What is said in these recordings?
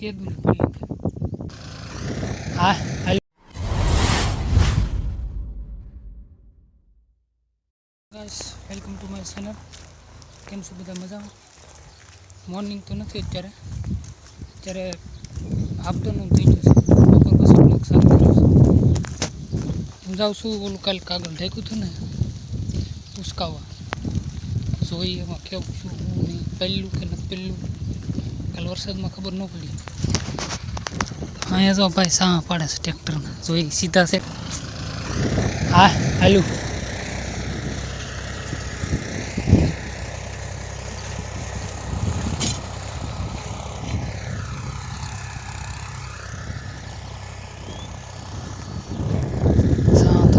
કે દુને પડી હા હાલ guys welcome to my channel કેમ છો બધા મજામાં મોર્નિંગ તો નથી અત્યારે આફ્ટરનૂન થઈ ગયું છે બપોર પછી નુકસાન કર્યું છે હું જાઉં છું ઓલું કાલે કાગળ ઢેક્યું હતું ને ઉસકાવા જોઈ એમાં કેવું શું નહીં પહેલું કે નથી પહેલું કાલે વરસાદમાં ખબર ન પડી અહીંયા તો ભાઈ સાહ પાડે છે ટ્રેક્ટરના જોઈ સીધા છે હા હાલું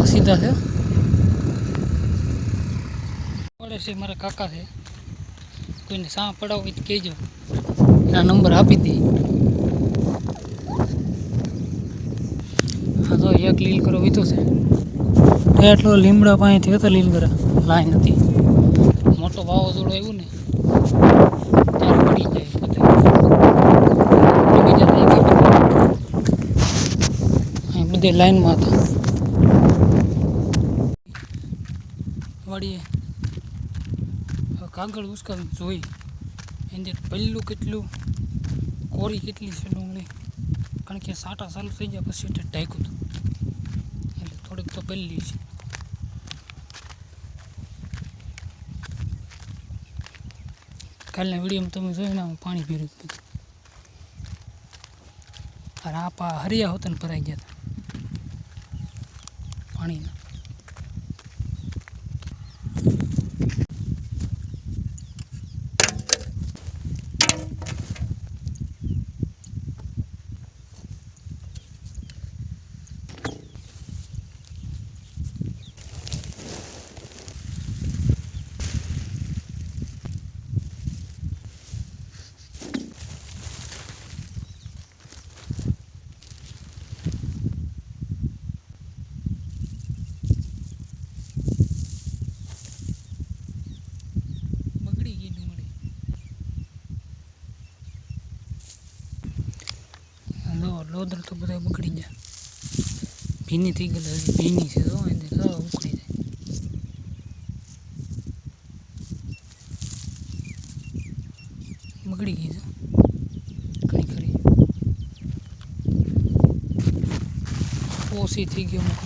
સીધા છે પડે છે મારા કાકા છે કોઈને સાહ પડાવો હોય તો કહેજો એના નંબર આપી દે હા તો એક લીલ કરો વીતો છે એટલો લીમડા પાસેથી હતો લીલ કરે લાઈન હતી મોટો વાવાઝોડો આવ્યું ને ત્યારે પડી જાય બીજા અહીં બધે લાઈનમાં હતા વાળીએ કાગળ ઉસકાવી જોઈ એને પહેલું કેટલું કોરી કેટલી છે ડુંગળી કારણ કે સાટા ચાલુ થઈ ગયા પછી એટલે ઢાંક્યું હતું એટલે થોડીક તો પહેલી છે કાલના વિડીયોમાં તમે જોઈને હું પાણી પીર્યું બધું અરે આપા હરિયા હોતા ને ભરાઈ ગયા હતા પાણીના લોદર તો બધા બગડી ગયા ભીની થઈ ગયેલી હજી ભીની છે તો એને ઉકળી જાય બગડી ગઈ છે ઘણી ખરી ઓછી થઈ ગઈ અમુક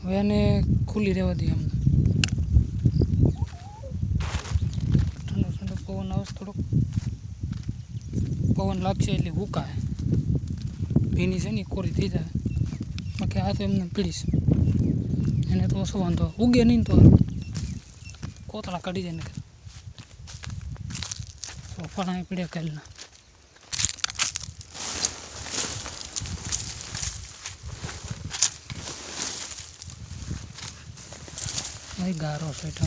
હવે એને ખુલ્લી રહેવા દઈએ અમને ઠંડો ઠંડો પવન આવશે થોડોક પવન લાગશે એટલે હુકાય ભીની છે ને કોરી થઈ જાય બાકી આ તો એમને પીડીશ એને તો ઓછો વાંધો ઉગે નહીં તો કોતળા કાઢી જાય ને સોફાના પીડ્યા કાલના ગારો છે તો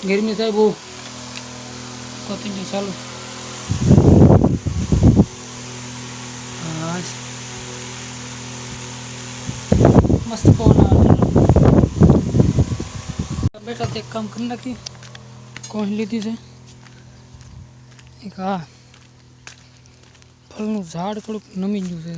ગરમી થાય બહુ કોતિંગ ચાલુ મસ્ત પવન બેટા તે કામ કરી નાખી કોણ લીધી છે એક હા ફળનું ઝાડ થોડુંક નમી ગયું છે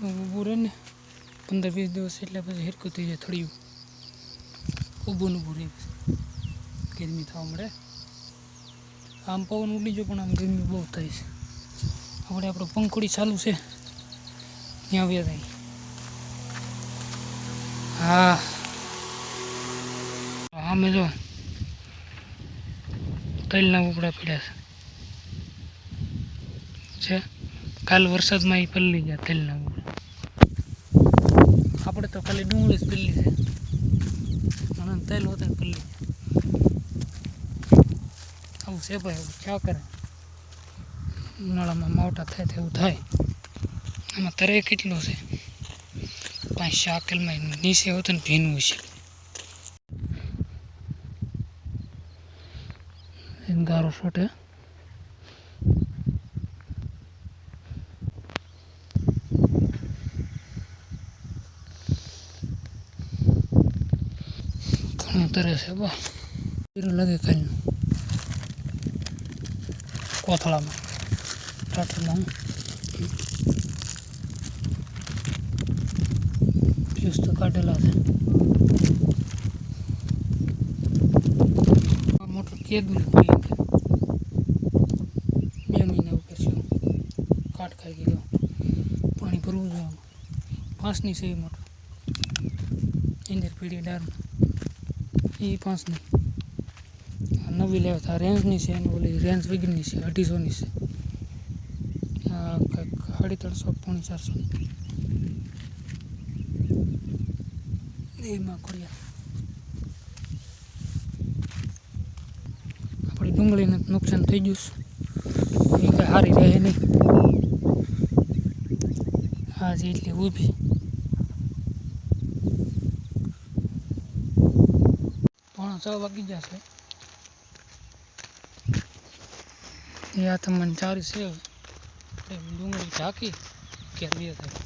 ઊભું રહે ને 15-20 દિવસ એટલે પછી હેરકું થઈ જાય થોડી ઊભું રહે ગરમી થવા મળે આમ પવન ઉડી ગયો પણ આમ ગરમી બહુ થાય છે આપણે પંખોડી ચાલુ છે ત્યાં આવ્યા થાય હા આમે જો તલના ઉપડા પડ્યા છે છે. કાલ વરસાદમાં એ પલળી ગયા તેલના ગોળ. આપણે તો ખાલી ડુંગળી જ પલળી છે અને તેલ હોતે ને પલળી જાય. આવું છે ભાઈ, આવું ક્યાં કરે. ઉનાળામાં માવટા થાય તો એવું થાય. આમાં તરે કેટલું છે 5-6 કિલોમાં નીચે હોતું ને ભીનું છે. ગારો છોટે ઘણું તરે છે બા. લાગે કાલનું કોથળામાં ટાટરમાં ફ્યુઝ તો કાઢેલા છે. મોટર કેદું પડી 2 મહિના ઉપર છે. કાટ ખાઈ ગયો. પાણી ભરવું જોઈએ આમાં. 5ની છે એ મોટર. અંદર પીડી ડારમાં એ 5ની. નવી લેવા આ રેન્જની છે અને ઓલી રેન્જ વગરની છે 250ની છે. આ કંઈક 350-400 એમાં ખોડિયા. આપણી ડુંગળીને નુકસાન થઈ ગયું છે. એ કંઈ સારી રહે નહીં. હા જે એટલી ઊભી. પોણા 6 વાગી જશે. એ આ તમને ચારી છે. ડુંગળી ઢાંકી કે બે થાય.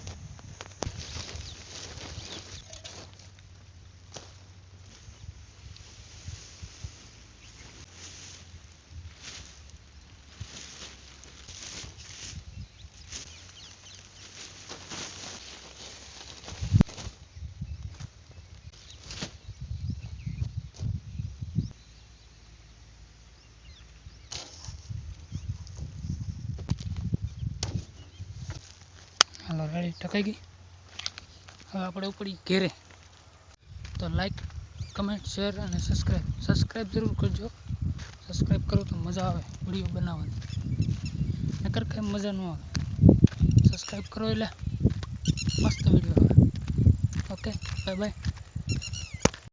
હાલો રેડી ટકાઈ ગઈ. હવે આપણે ઉપડી ઘેરે. તો લાઈક, કમેન્ટ, શેર અને સબસ્ક્રાઈબ જરૂર કરજો. સબસ્ક્રાઈબ કરો તો મજા આવે વિડીયો બનાવવાની. નકર કંઈ મજા ન આવે. સબસ્ક્રાઈબ કરો એટલે મસ્ત વિડીયો આવે. Okay, bye bye.